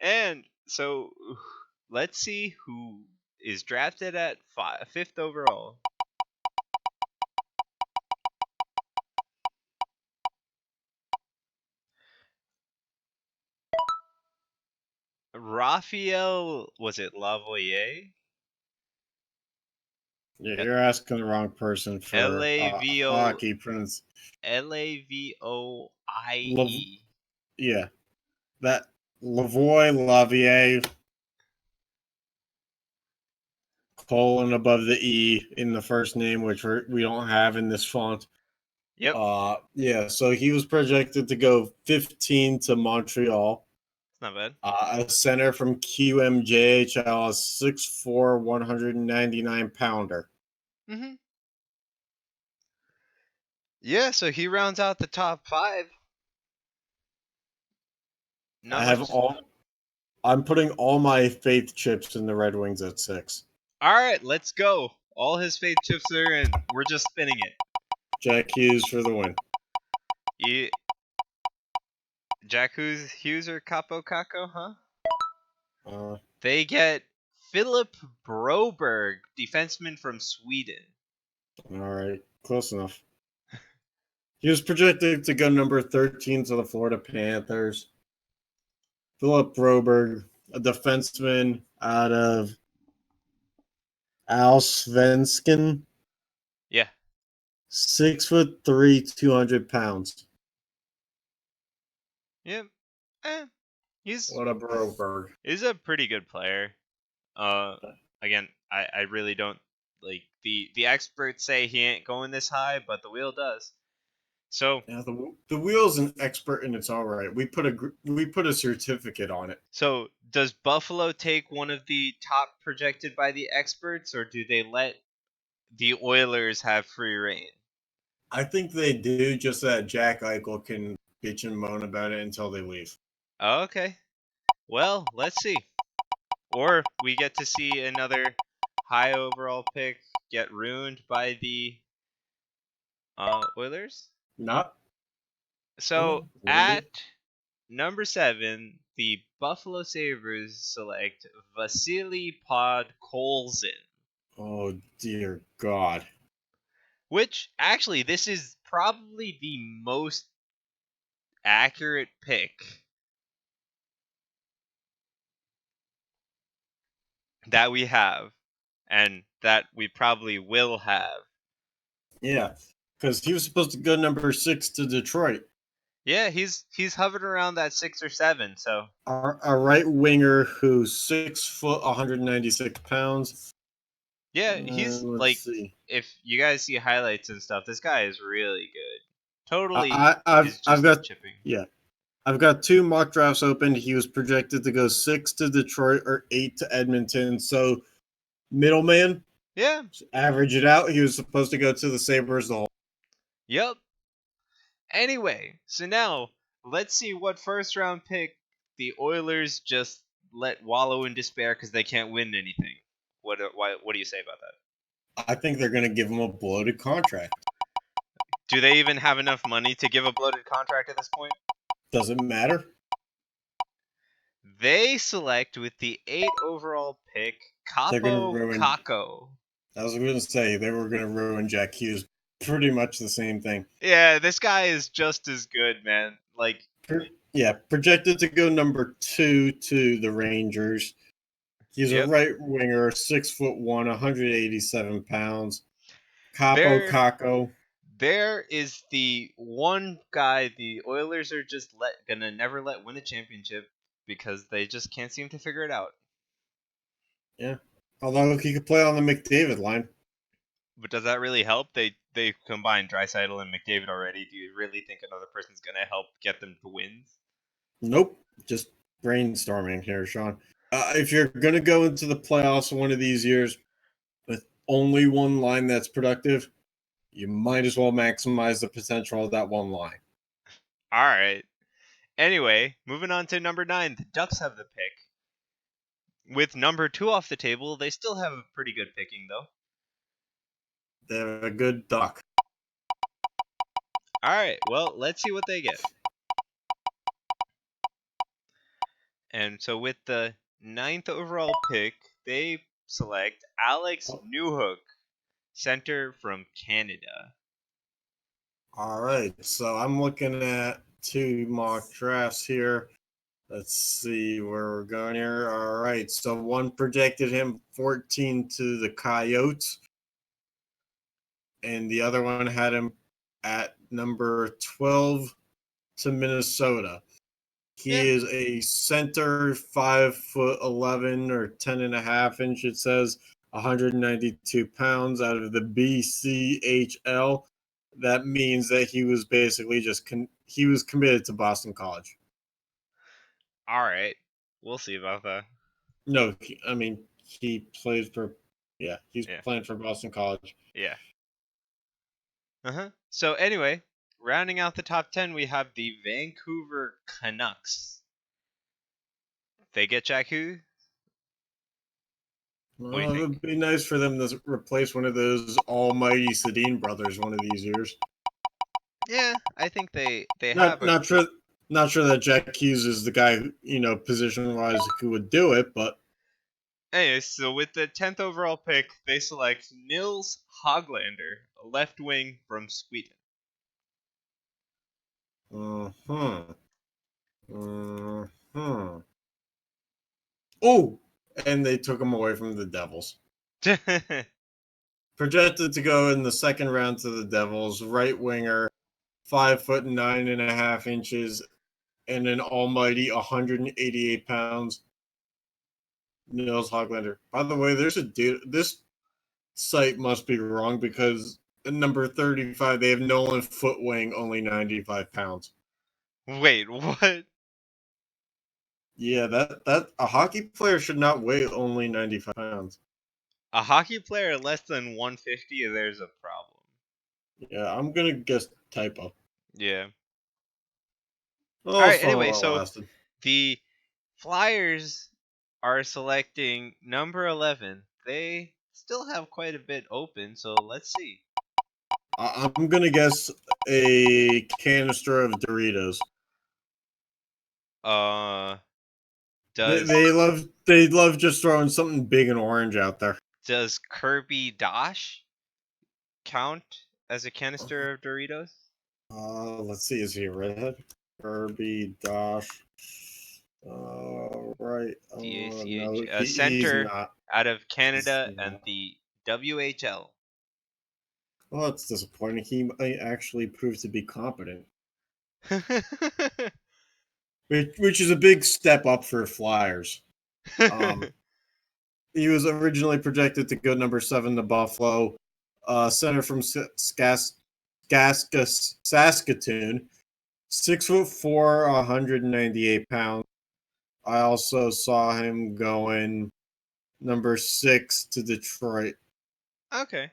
And so let's see who is drafted at 5th overall. Raphael, was it Lavoie? Yeah, you're asking the wrong person for Lavio hockey prince. Lavioie. Yeah, that Lavoie, Lavier, colon above the E in the first name, which we don't have in this font. Yep. Yeah, so he was projected to go 15 to Montreal. It's not bad. A center from QMJHL, a 6'4", 199-pounder. Mm-hmm. Yeah, so he rounds out the top 5. I'm putting all my faith chips in the Red Wings at 6. All right, let's go. All his faith chips are in. We're just spinning it. Jack Hughes for the win. Jack Hughes or Capo Caco, huh? Uh, They get Philip Broberg, defenseman from Sweden. all right, close enough. He was projected to go number 13 to the Florida Panthers. Philip Broberg, a defenseman out of Allsvenskan. Yeah. 6'3", 200 pounds. Yep. What a Broberg. He's a pretty good player. Again, I really don't the experts say he ain't going this high, but the wheel does. So yeah, the wheel's an expert, and it's all right. We put a certificate on it. So does Buffalo take one of the top projected by the experts, or do they let the Oilers have free reign? I think they do, just that Jack Eichel can bitch and moan about it until they leave. Oh, okay. Well, let's see. Or we get to see another high overall pick get ruined by the Oilers. Not. So at number 7, the Buffalo Sabres select Vasily Podkolzin. Oh dear God. Which, actually, this is probably the most accurate pick that we have, and that we probably will have. Yeah, because he was supposed to go number 6 to Detroit. Yeah, he's hovered around that 6 or 7. So a right winger who's 6 foot, 196 pounds. Yeah, he's if you guys see highlights and stuff, this guy is really good. Totally, I've got chipping. Yeah, I've got 2 mock drafts open. He was projected to go 6 to Detroit or 8 to Edmonton. So, middleman, Yeah. average it out. He was supposed to go to the Sabres the whole. Yep. Anyway, so now let's see what first round pick the Oilers just let wallow in despair because they can't win anything. What do you say about that? I think they're going to give him a bloated contract. Do they even have enough money to give a bloated contract at this point? Doesn't matter. They select with the 8 overall pick They're going to Capo ruin. Caco. I was going to say they were going to ruin Jack Hughes. Pretty much the same thing. Yeah, this guy is just as good, man. Like, projected to go number 2 to the Rangers. He's a yep. right winger, 6'1", 187 pounds. Capo Caco. There is the one guy the Oilers are just gonna never let win a championship because they just can't seem to figure it out. Yeah. Although he could play on the McDavid line. But does that really help? They combined Draisaitl and McDavid already. Do you really think another person's gonna help get them to wins? Nope. Just brainstorming here, Sean. If you're going to go into the playoffs one of these years with only one line that's productive, you might as well maximize the potential of that one line. All right. Anyway, moving on to number 9. The Ducks have the pick. With number 2 off the table, they still have a pretty good picking, though. They have a good duck. All right. Well, let's see what they get. And so with the 9th overall pick, they select Alex Newhook, center from Canada. All right, so I'm looking at 2 mock drafts here. Let's see where we're going here. All right, so one projected him 14 to the Coyotes, and the other one had him at number 12 to Minnesota. He is a center, 5'11" or 10.5 inch. It says 192 pounds out of the BCHL. That means that he was basically he was committed to Boston College. All right. We'll see about that. No, he plays for, he's playing for Boston College. Yeah. So anyway, rounding out the top 10, we have the Vancouver Canucks. They get Jack Hughes. Well, it would be nice for them to replace one of those almighty Sedin brothers one of these years. Yeah, I think they not sure that Jack Hughes is the guy who, position wise who would do it, but anyway, so with the 10th overall pick, they select Nils Hoglander, a left wing from Sweden. Oh, and they took him away from the Devils. Projected to go in the second round to the Devils, right winger, 5'9.5" and an almighty 188 pounds. Nils Hoglander. By the way, there's a dude. This site must be wrong because at number 35, they have Nolan Footwing, only 95 pounds. Wait, what? Yeah, that a hockey player should not weigh only 95 pounds. A hockey player less than 150, there's a problem. Yeah, I'm gonna guess typo. Yeah. All right. Anyway, so the Flyers are selecting number 11. They still have quite a bit open, so let's see. I'm gonna guess a canister of Doritos. They love just throwing something big and orange out there. Does Kirby Dosh count as a canister of Doritos? Let's see. Is he a redhead? Kirby Dosh. Right. No, a center out of Canada and the WHL. Well, that's disappointing. He might actually prove to be competent. Which is a big step up for Flyers. He was originally projected to go number 7 to Buffalo. Center from Saskatoon. 6'4", 198 pounds. I also saw him going number 6 to Detroit. Okay.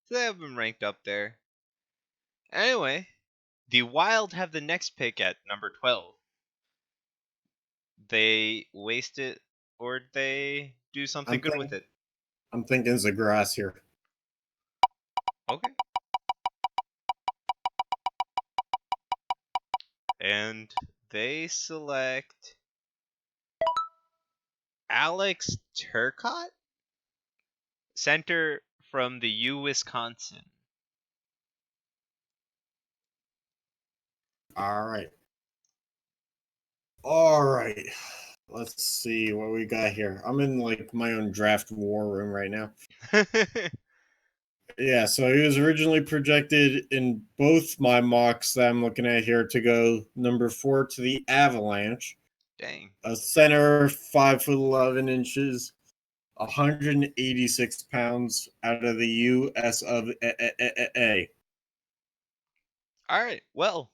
So they have him ranked up there. Anyway, the Wild have the next pick at number 12. They waste it or they do something I'm good with thinking, it. I'm thinking Zagrass here. Okay. And they select Alex Turcotte, center from the U Wisconsin. All right. All right. Let's see what we got here. I'm in like my own draft war room right now. Yeah, so he was originally projected in both my mocks that I'm looking at here to go number 4 to the Avalanche. Dang. A center, 5'11" 186 pounds out of the U.S. of A. All right. Well,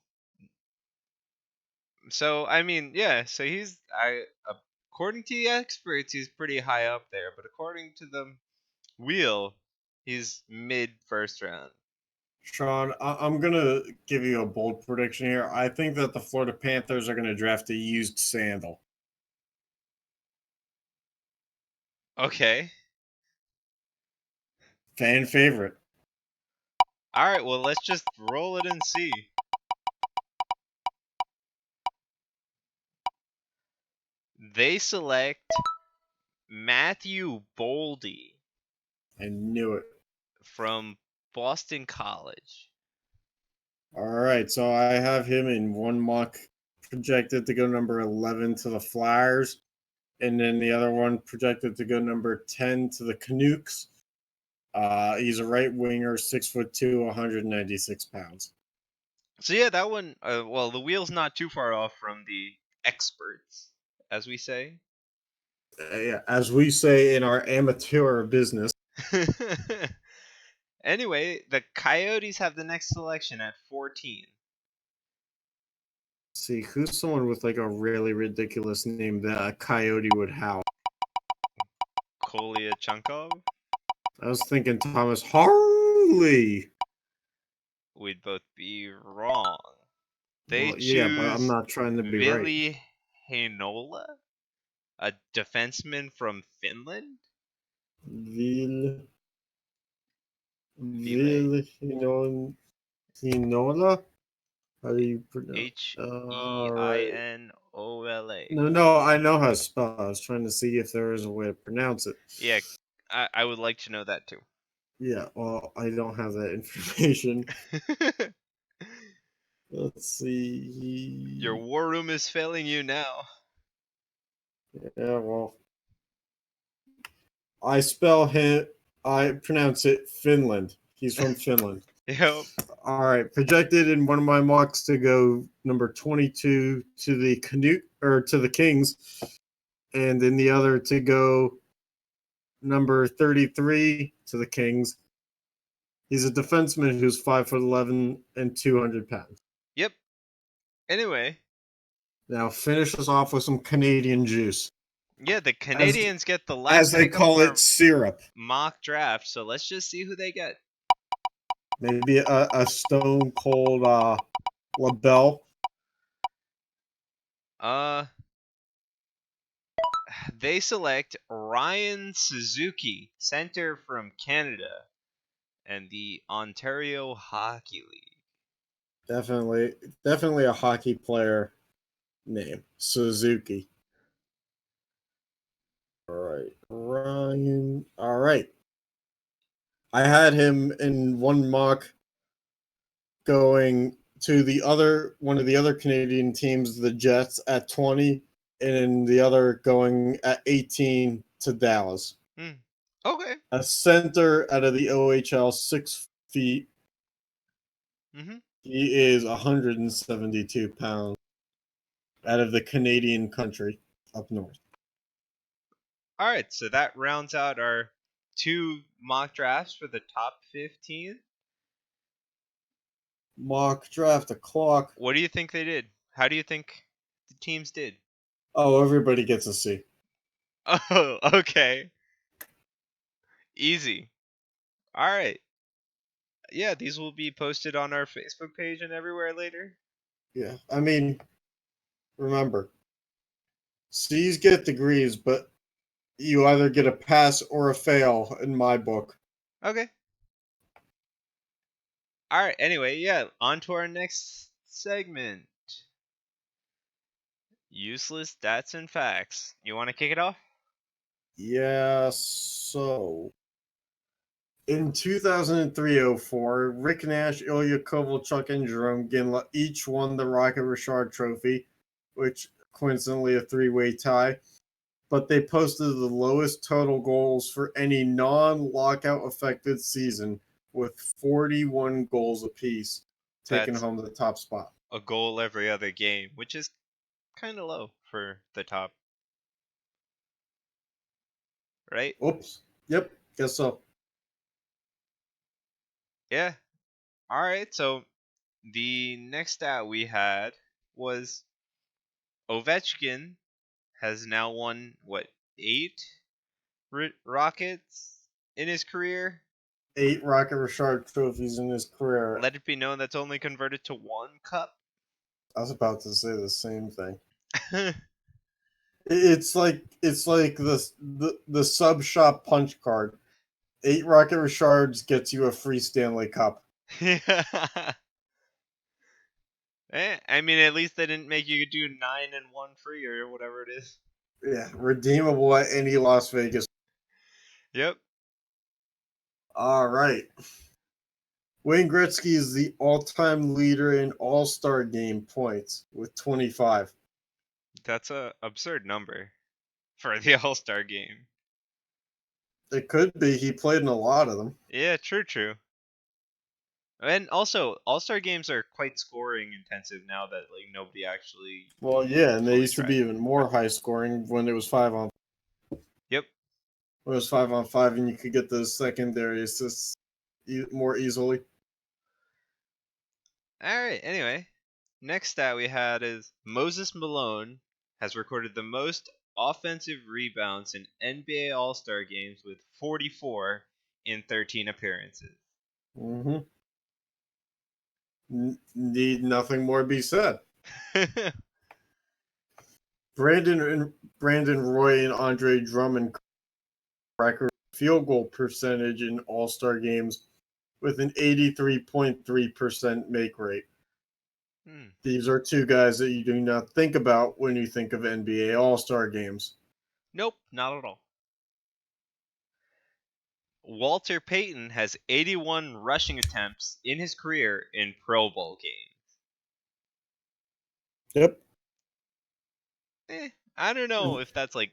so I mean, yeah. So according to the experts, he's pretty high up there, but according to the wheel, he's mid first round. Sean, I'm going to give you a bold prediction here. I think that the Florida Panthers are going to draft a used sandal. Okay. Fan favorite. All right. Well, let's just roll it and see. They select Matthew Boldy I knew it. from Boston College. All right, so I have him in one mock projected to go number 11 to the Flyers, and then the other one projected to go number 10 to the Canucks. He's a right winger, 6'2", 196 pounds. So yeah, that one. Well, the wheel's not too far off from the experts, as we say. Yeah, as we say in our amateur business. Anyway, the Coyotes have the next selection at 14. See, who's someone with like a really ridiculous name that a coyote would howl? Kolyachukov. I was thinking Thomas Harley. We'd both be wrong. They Well, yeah, but I'm choose not trying to be right. Ville Heinola, a defenseman from Finland. Ville Ville. Hinola? How do you pronounce? All right. Heinola. No, I know how to spell. I was trying to see if there was a way to pronounce it. Yeah, I would like to know that too. Yeah, well, I don't have that information. Let's see. Your war room is failing you now. Yeah, well, I spell him. I pronounce it Finland. He's from Finland. Yep. All right, projected in one of my mocks to go number 22 to the to the Kings, and in the other to go number 33 to the Kings. He's a defenseman who's 5'11" and 200 pounds. Yep. Anyway, Now finish us off with some Canadian juice, yeah, the Canadians get the as last they pick of call our it, syrup. mock draft, so let's just see who they get. Maybe a stone cold LaBelle. Uh, they select Ryan Suzuki, center from Canada, and the Ontario Hockey League. Definitely a hockey player name, Suzuki. All right, Ryan. All right. I had him in one mock going to the other one of the other Canadian teams, the Jets, at 20, and in the other going at 18 to Dallas. Okay. A center out of the OHL, 6 feet. Mm-hmm. He is 172 pounds out of the Canadian country up north. All right, so that rounds out our 2 mock drafts for the top 15. Mock draft o'clock. What do you think they did? How do you think the teams did? Oh, everybody gets a C. Oh, okay. Easy. All right. Yeah, these will be posted on our Facebook page and everywhere later. Yeah, I mean, remember, C's get degrees, but you either get a pass or a fail in my book. Okay. All right. Anyway, yeah, on to our next segment. Useless stats and facts. You want to kick it off? Yeah, so in 2003-04, Rick Nash, Ilya Kovalchuk, and Jerome Ginla each won the Rocket Richard Trophy, which coincidentally a three-way tie. But they posted the lowest total goals for any non-lockout affected season, with 41 goals apiece, taking That's home the top spot. a goal every other game, which is kind of low for the top, right? Oops. Yep. Guess so. Yeah. All right. So the next stat we had was Ovechkin has now won what, 8 Rockets in his career. 8 Rocket Richard trophies in his career. Let it be known that's only converted to 1 cup. I was about to say the same thing. It's like the sub shop punch card. 8 Rocket Richards gets you a free Stanley Cup. I mean, at least they didn't make you do 9 and 1 free or whatever it is. Yeah, redeemable at any Las Vegas. Yep. All right. Wayne Gretzky is the all-time leader in All-Star Game points with 25. That's a absurd number for the All-Star game. It could be he played in a lot of them. Yeah, true. And also, All-Star games are quite scoring intensive now that like nobody actually Well, yeah, and they fully used to be tries. even more high scoring when it was 5 on. Yep. When it was 5 on 5, and you could get those secondary assists more easily. All right. Anyway, next stat we had is Moses Malone has recorded the most offensive rebounds in NBA All-Star games with 44 in 13 appearances. Mm-hmm. Need nothing more be said. Brandon Roy and Andre Drummond record field goal percentage in All-Star games with an 83.3% make rate. These are two guys that you do not think about when you think of NBA All-Star games. Nope, not at all. Walter Payton has 81 rushing attempts in his career in Pro Bowl games. Yep. I don't know if that's like,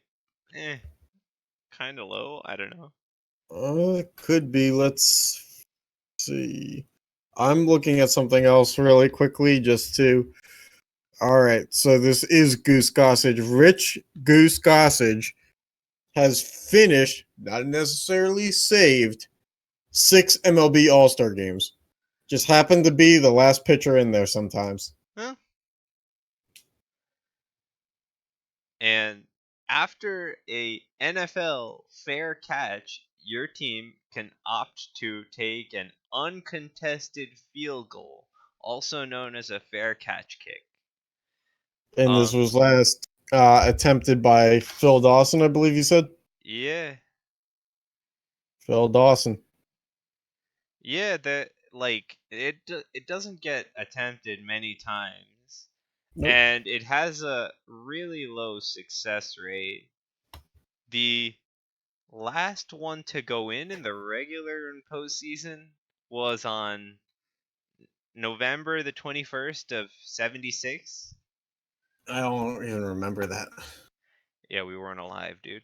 kind of low. I don't know. Could be. Let's see. I'm looking at something else really quickly just to. All right. So this is Goose Gossage. Rich Goose Gossage has finished, not necessarily saved, 6 MLB All-Star games. Just happened to be the last pitcher in there sometimes. Huh? And after a NFL fair catch, your team can opt to take an uncontested field goal, also known as a fair catch kick. And this was last attempted by Phil Dawson, I believe you said? Yeah. Phil Dawson. Yeah, it doesn't get attempted many times. Nope. And it has a really low success rate. The last one to go in the regular and postseason was on November the 21st of 76. I don't even remember that. Yeah, we weren't alive, dude.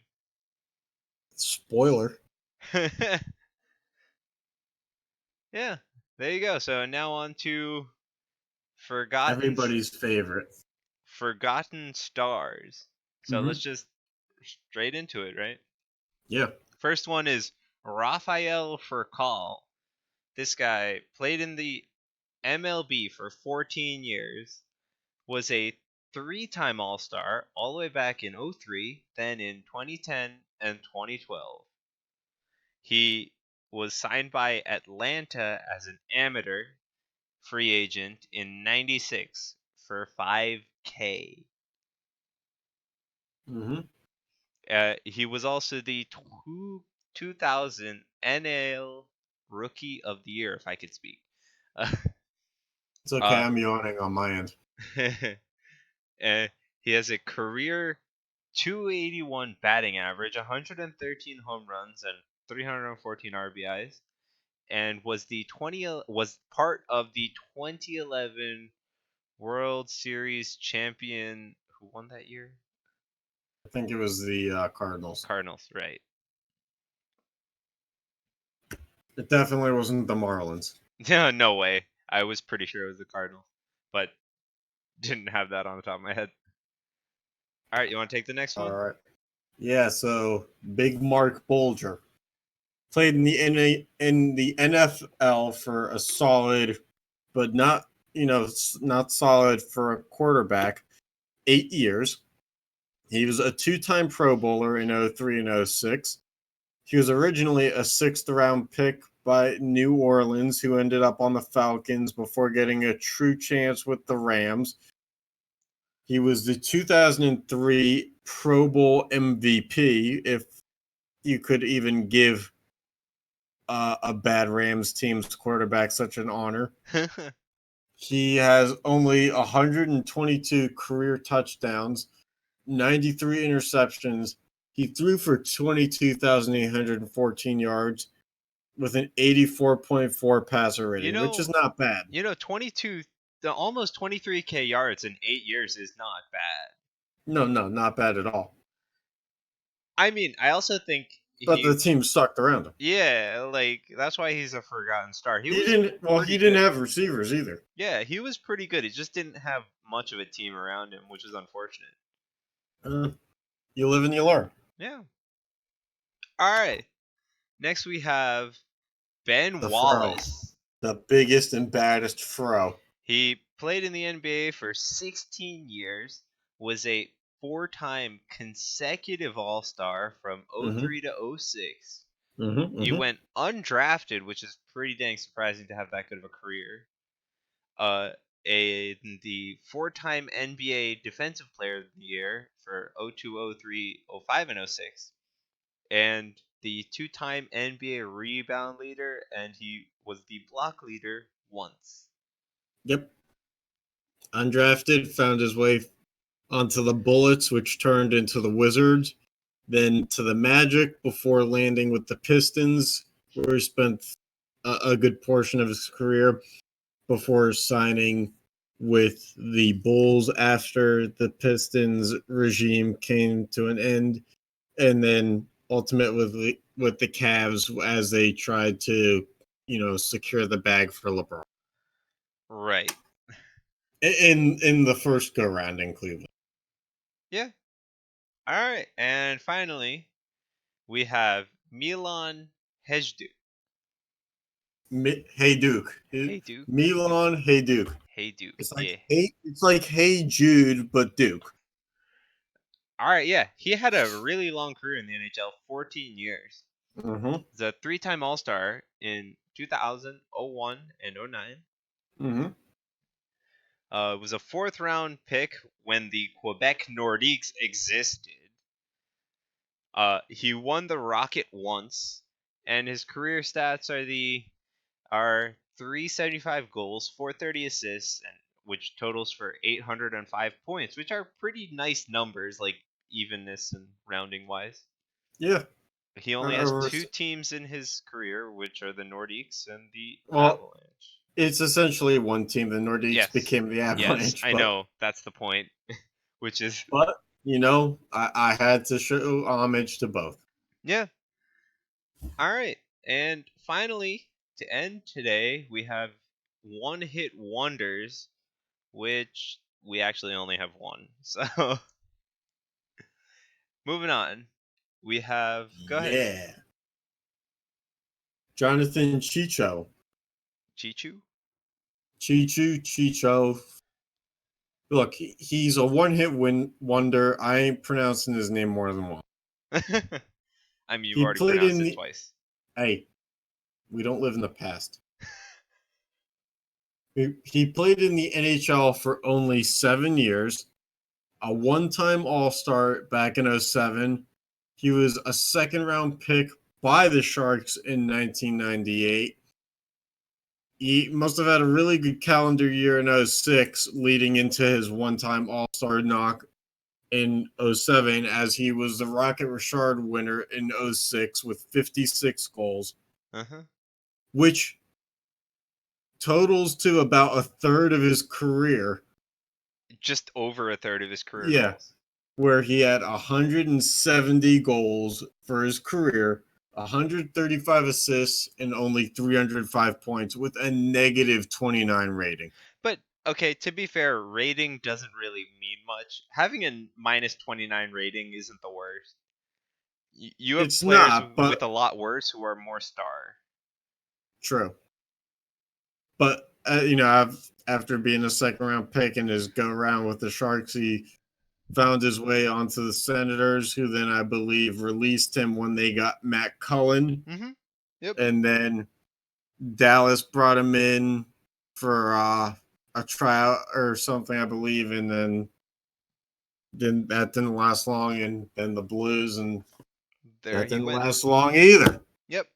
Spoiler. Yeah, there you go. So now on to Everybody's favorite. forgotten stars. So let's just straight into it, right? Yeah. First one is Rafael Furcal. This guy played in the MLB for 14 years, was a 3-time All-Star all the way back in 03, then in 2010 and 2012. He was signed by Atlanta as an amateur free agent in 96 for $5K. He was also the 2000 NL Rookie of the Year, if I could speak. It's okay. I'm yawning on my end. He has a career 281 batting average, 113 home runs, and 314 RBIs, and was part of the 2011 World Series champion. Who won that year? I think it was the Cardinals. Cardinals, right? It definitely wasn't the Marlins. No way. I was pretty sure it was the Cardinals, but didn't have that on the top of my head. All right, you want to take the next one? All right. Yeah, so Big Mark Bulger played in the NFL for a solid, but not not solid for a quarterback, 8 years. He was a 2-time Pro Bowler in 03 and 06. He was originally a 6th-round pick by New Orleans, who ended up on the Falcons before getting a true chance with the Rams. He was the 2003 Pro Bowl MVP, if you could even give a bad Rams team's quarterback such an honor. He has only 122 career touchdowns, 93 interceptions. He threw for 22,814 yards with an 84.4 passer rating, which is not bad. 22, almost 23K yards in 8 years is not bad. No, not bad at all. I mean, I also think but the team sucked around him. Yeah, like that's why he's a forgotten star. He didn't have receivers either. Yeah, he was pretty good. He just didn't have much of a team around him, which is unfortunate. You live and you learn. Yeah. All right. Next we have Ben Wallace. The biggest and baddest fro. He played in the NBA for 16 years, was a 4-time consecutive All-Star from 03 to 06. He went undrafted, which is pretty dang surprising to have that good of a career. The 4-time NBA Defensive Player of the Year for 02, 03, 05, and 06. And the 2-time NBA Rebound Leader, and he was the block leader once. Yep. Undrafted, found his way onto the Bullets, which turned into the Wizards, then to the Magic before landing with the Pistons, where he spent a good portion of his career before signing with the Bulls after the Pistons regime came to an end, and then ultimately with the Cavs as they tried to, secure the bag for LeBron. Right. In the first go round in Cleveland. Yeah. All right, and finally, we have Milan Hejduk. Hey Duke. Milan Hejduk. Hejduk. It's like Hey Jude, but Duke. All right, yeah. He had a really long career in the NHL, 14 years. He's a 3-time All-Star in 2000, 01, and 09. Was a 4th-round pick when the Quebec Nordiques existed. He won the Rocket once, and his career stats are 375 goals, 430 assists, and which totals for 805 points, which are pretty nice numbers, like evenness and rounding wise. Yeah. He only has 2 teams in his career, which are the Nordiques and the Avalanche. It's essentially one team. The Nordiques became the Avalanche. Yes, I know. That's the point. Which is... But, I had to show homage to both. Yeah. All right. And finally, to end today, we have one-hit wonders, which we actually only have one. So, moving on. We have... Go ahead. Yeah. Jonathan Chicho. Chichu? Chicho. Look, he's a one-hit wonder. I ain't pronouncing his name more than once. I mean, you've He already played pronounced in it the. twice. Hey, we don't live in the past. He played in the NHL for only 7 years, a one-time All-Star back in '07. He was a second-round pick by the Sharks in 1998. He must have had a really good calendar year in '06, leading into his one-time All-Star knock in '07, as he was the Rocket Richard winner in '06 with 56 goals, Uh-huh. which totals to about a third of his career. Just over a third of his career Yeah, goals. where he had 170 goals for his career, 135 assists, and only 305 points with a negative 29 rating. But okay, to be fair, rating doesn't really mean much. Having a minus 29 rating isn't the worst. You have It's players not, with but a lot worse who are more star. true. But after being a second round pick in his go round with the Sharks, he found his way onto the Senators, who then I believe released him when they got Matt Cullen, Mm-hmm. Yep. and then Dallas brought him in for a tryout or something, I believe, and then that didn't last long, and then the Blues, and There that he didn't went. last long either. Yep.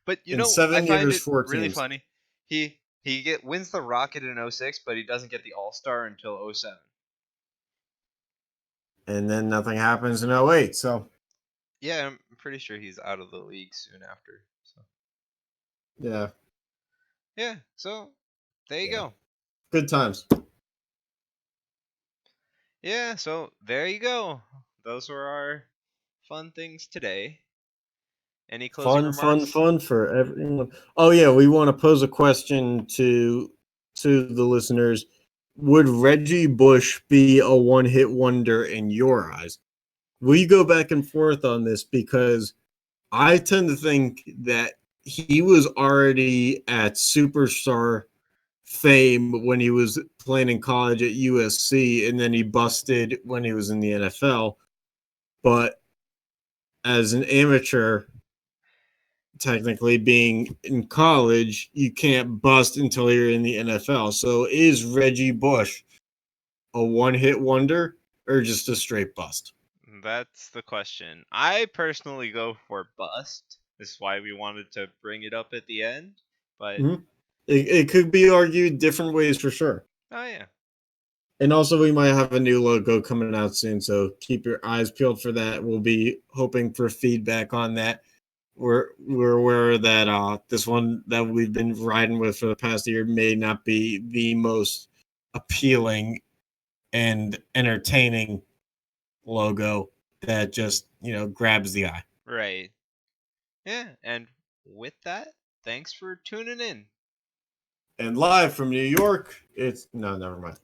But In I 7 find years, it 4 really teams, funny. He wins the Rocket in '06, but he doesn't get the All-Star until '07. and then nothing happens in '08. So Yeah, I'm pretty sure he's out of the league soon after. So yeah, yeah, so there you yeah, go. good times. Yeah, so there you go. Those were our fun things today. Any closing remarks? Fun for everyone. Oh yeah, we want to pose a question to the listeners. Would Reggie Bush be a one-hit wonder in your eyes? We go back and forth on this because I tend to think that he was already at superstar fame when he was playing in college at USC, and then he busted when he was in the NFL. But as an amateur, technically being in college, you can't bust until you're in the NFL. So is Reggie Bush a one-hit wonder or just a straight bust? That's the question. I personally go for bust. This is why we wanted to bring it up at the end. But Mm-hmm. It could be argued different ways for sure. oh yeah. And also, we might have a new logo coming out soon, so keep your eyes peeled for that. We'll be hoping for feedback on that. We're aware that this one that we've been riding with for the past year may not be the most appealing and entertaining logo that just grabs the eye. Right. Yeah, and with that, thanks for tuning in. And live from New York, it's no, never mind.